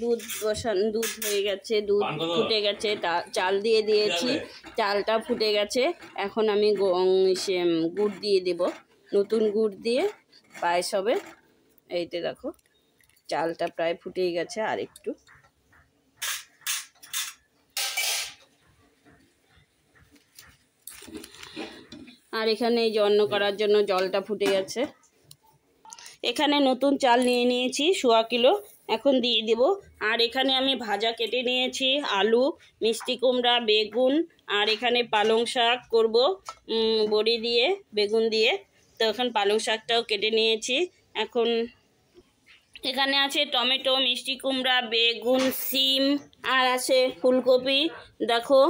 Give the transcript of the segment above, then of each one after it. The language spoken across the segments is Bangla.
দুধ হয়ে গেছে, দুধ ফুটে গেছে, চাল দিয়ে দিয়েছি, চালটা ফুটে গেছে। এখন আমি গুড় দিয়ে দেব, নতুন গুড় দিয়ে পায়েস হবে। এইতে দেখো চালটা প্রায় ফুটেই গেছে, আর একটু। আর এখানে এই যে অন্ন করার জন্য জলটা ফুটে গেছে। এখানে নতুন চাল নিয়ে নিয়েছি 1.25 কিলো, এখন দিয়ে দেব। আর এখানে আমি ভাজা কেটে নিয়েছি, আলু, মিষ্টি কুমড়া, বেগুন, আর এখানে পালং শাক করব বড়ি দিয়ে, বেগুন দিয়ে। তো এখন পালং শাকটাও কেটে নিয়েছি। এখন এখানে আছে টমেটো, মিষ্টি কুমড়া, বেগুন, সিম, আর আছে ফুলকপি। দেখো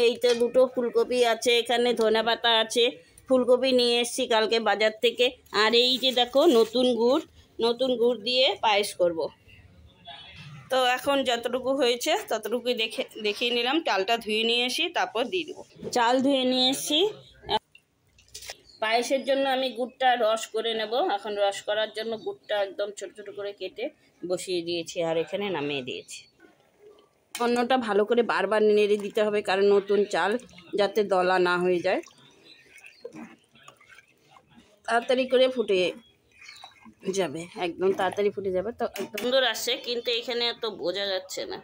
এইটা 2টো ফুলকপি আছে, এখানে ধনেপাতা আছে, ফুলকপি নিয়ে এসেছি কালকে বাজার থেকে। আর এই যে দেখো নতুন গুড় দিয়ে পায়েস করব। তো এখন যতটুকু হয়েছে ততটুকু দেখিয়ে নিলাম। চালটা ধুয়ে নিয়ে এসি, তারপর দিয়ে দেবো। চাল ধুয়ে নিয়ে এসেছি। পায়েসের জন্য আমি গুড়টা রস করে নেব। এখন রস করার জন্য গুড়টা একদম ছোট ছোট করে কেটে বসিয়ে দিয়েছি, আর এখানে নামিয়ে দিয়েছি। অন্নটা ভালো করে বারবার নেড়ে দিতে হবে, কারণ নতুন চাল যাতে দলা না হয়ে যায়। তাড়াতাড়ি করে ফুটে যাবে, একদম তাড়াতাড়ি ফুটে যাবে। তো একদম সুন্দর আসছে, কিন্তু এখানে এত বোঝা যাচ্ছে না,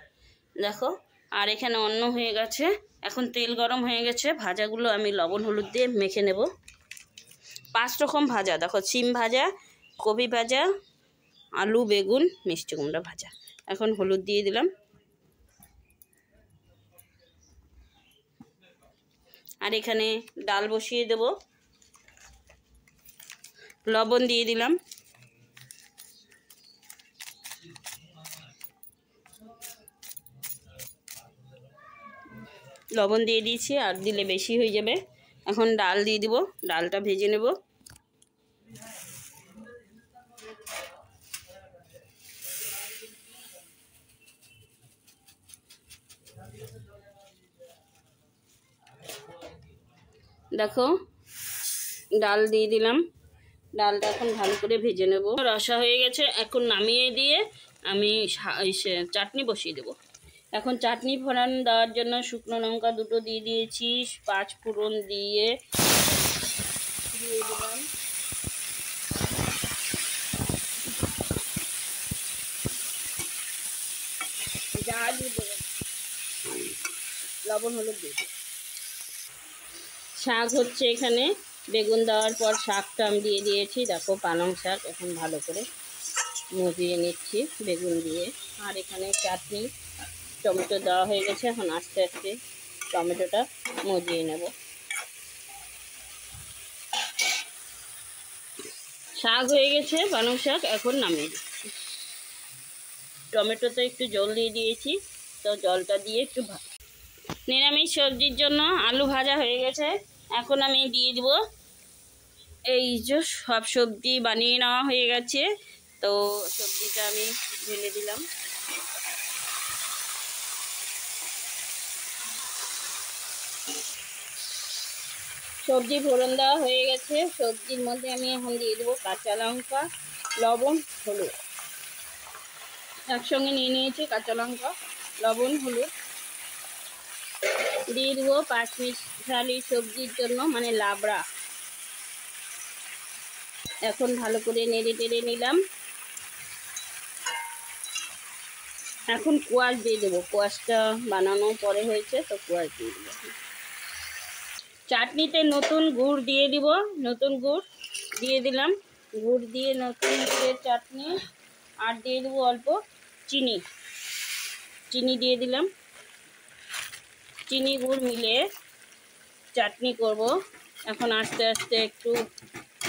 দেখো। আর এখানে অন্ন হয়ে গেছে, এখন তেল গরম হয়ে গেছে। ভাজাগুলো আমি লবণ হলুদ দিয়ে মেখে নেব। 5 রকম ভাজা, দেখো সিম ভাজা, কপি ভাজা, আলু, বেগুন, মিষ্টি কুমড়া ভাজা। এখন হলুদ দিয়ে দিলাম, আর এখানে ডাল বসিয়ে দেব। লবণ দিয়ে দিলাম, লবণ দিয়ে দিয়েছি, আর দিলে বেশি হয়ে যাবে। এখন ডাল দিয়ে দিব, ডালটা ভেজে নেব। দেখো ডাল দিয়ে দিলাম, ডালটা এখন ভালো করে ভেজে নেব। রসা হয়ে গেছে, এখন নামিয়ে দিয়ে আমি চাটনি বসিয়ে দেব। এখন চাটনি ফোড়ন দেওয়ার জন্য শুকনো লঙ্কা 2টো দিয়ে দিয়েছি, 5 ফোড়ন দিয়ে দিলাম। লবণ হলুদ দিয়ে দিই। শাক হচ্ছে, এখানে বেগুন দেওয়ার পর শাকটা আমি দিয়ে দিয়েছি। দেখো পালং শাক, এখন ভালো করে মজিয়ে নিচ্ছি বেগুন দিয়ে। আর এখানে চাটনি, টমেটো দেওয়া হয়ে গেছে, এখন আস্তে আস্তে টমেটোটা মজিয়ে নেব। শাক হয়ে গেছে, পালং শাক, এখন নামিয়ে দিচ্ছি। টমেটোতে একটু জল দিয়ে দিয়েছি, তো জলটা দিয়ে একটু নিরামিষ সবজির জন্য আলু ভাজা হয়ে গেছে। এখন আমি দিয়ে দিব, এই যে সব সবজি বানিয়ে নেওয়া হয়ে গেছে, তো সবজিটা আমি ঢেলে দিলাম। সবজি ফোড়ন দেওয়া হয়ে গেছে। সবজির মধ্যে আমি এখন দিয়ে দেবো কাঁচা লঙ্কা, লবণ, হলুদ। একসঙ্গে নিয়ে নিয়েছি কাঁচা লঙ্কা, লবণ, হলুদ। দিয়ে দেবো 5 মিশালি সবজির জন্য, মানে লাবড়া। এখন ভালো করে নেড়ে টেড়ে নিলাম। এখন কোয়াশ দিয়ে দেবো, কোয়াশটা বানানো পরে হয়েছে, তো কোয়াশ দিয়ে দেবো। চাটনিতে নতুন গুড় দিয়ে দিব, নতুন গুড় দিয়ে দিলাম। গুড় দিয়ে নতুন গুড়ের চাটনি। আর দিয়ে দেবো অল্প চিনি, চিনি দিয়ে দিলাম। চিনি গুড় মিলে চাটনি করব। এখন আস্তে আস্তে একটু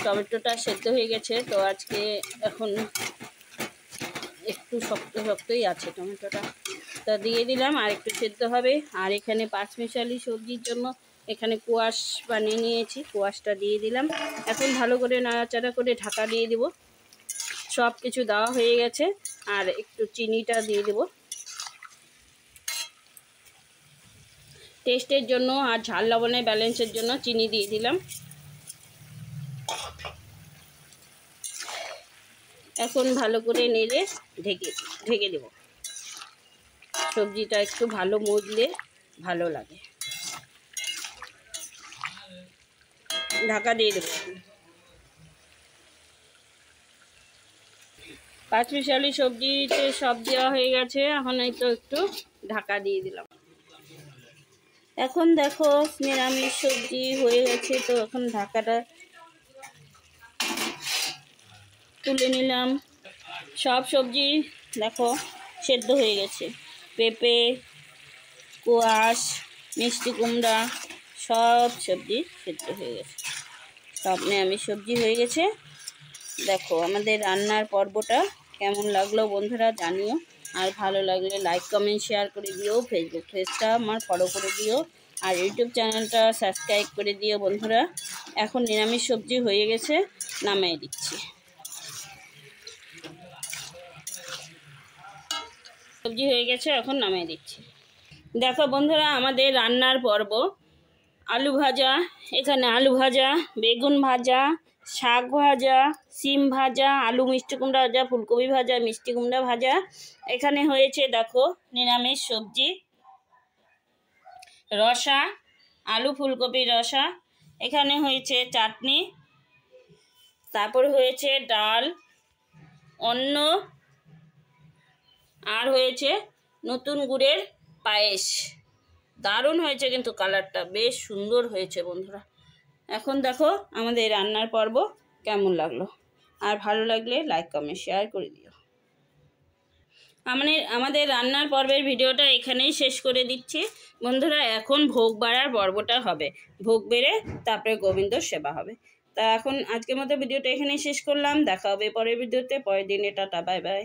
টমেটোটা সেদ্ধ হয়ে গেছে, তো আজকে এখন একটু শক্ত শক্তই আছে টমেটোটা, তা দিয়ে দিলাম। আর একটু সেদ্ধ হবে। আর এখানে 5 মিশালি সবজির জন্য এখানে কোয়াশ বানিয়ে নিয়েছি, কোয়াশটা দিয়ে দিলাম। এখন ভালো করে নাড়াচাড়া করে ঢাকা দিয়ে দিব। সব কিছু দেওয়া হয়ে গেছে, আর একটু চিনিটা দিয়ে দেব টেস্টের জন্য, আর ঝাল লবণের ব্যালেন্সের জন্য চিনি দিয়ে দিলাম। এখন ভালো করে নেড়ে ঢেকে দেব। সবজিটা একটু ভালো মজলে ভালো লাগে। ঢাকা দিয়ে দেবো। পাঁচমিশালি সবজিতে সব দেওয়া হয়ে গেছে, এখন এই তো একটু ঢাকা দিয়ে দিলাম। এখন দেখো নিরামিষ সবজি হয়ে গেছে, তো এখন ঢাকাটা তুলে নিলাম। সব সবজি দেখো সেদ্ধ হয়ে গেছে, পেঁপে, কোয়াশ, মিষ্টি কুমড়া সব সবজি সেদ্ধ হয়ে গেছে, সব নিরামিষ সবজি হয়ে গেছে। দেখো আমাদের রান্নার পর্বটা কেমন লাগলো বন্ধুরা জানিও, আর ভালো লাগলে লাইক কমেন্ট শেয়ার করে দিও, ফেসবুক পেজটা আমার ফলো করে দিও, আর ইউটিউব চ্যানেলটা সাবস্ক্রাইব করে দিও বন্ধুরা। এখন নিরামিষ সবজি হয়ে গেছে, নামিয়ে দিচ্ছি। সবজি হয়ে গেছে, এখন নামিয়ে দিচ্ছি। দেখো বন্ধুরা আমাদের রান্নার পর্ব, আলু ভাজা, এখানে আলু ভাজা, বেগুন ভাজা, শাক ভাজা, সিম ভাজা, আলু মিষ্টি কুমড়া ভাজা, ফুলকপি ভাজা, মিষ্টি কুমড়া ভাজা। এখানে হয়েছে দেখো নিরামিষ সবজি, রসা, আলু ফুলকপি রসা, এখানে হয়েছে চাটনি, তারপর হয়েছে ডাল, অন্ন, আর হয়েছে নতুন গুড়ের পায়েস। দারুণ হয়েছে, কিন্তু কালারটা বেশ সুন্দর হয়েছে বন্ধুরা। এখন দেখো আমাদের রান্নার পর্ব কেমন লাগলো, আর ভালো লাগলে লাইক কমেন্ট শেয়ার করে দিও। আমাদের রান্নার পর্বের ভিডিওটা এখানেই শেষ করে দিচ্ছি বন্ধুরা। এখন ভোগ বাড়ার পর্বটা হবে, ভোগ বেড়ে তারপরে গোবিন্দ সেবা হবে। তা এখন আজকের মতো ভিডিওটা এখানেই শেষ করলাম, দেখা হবে পরের ভিডিওতে, পরের দিনে। Tata, bye bye.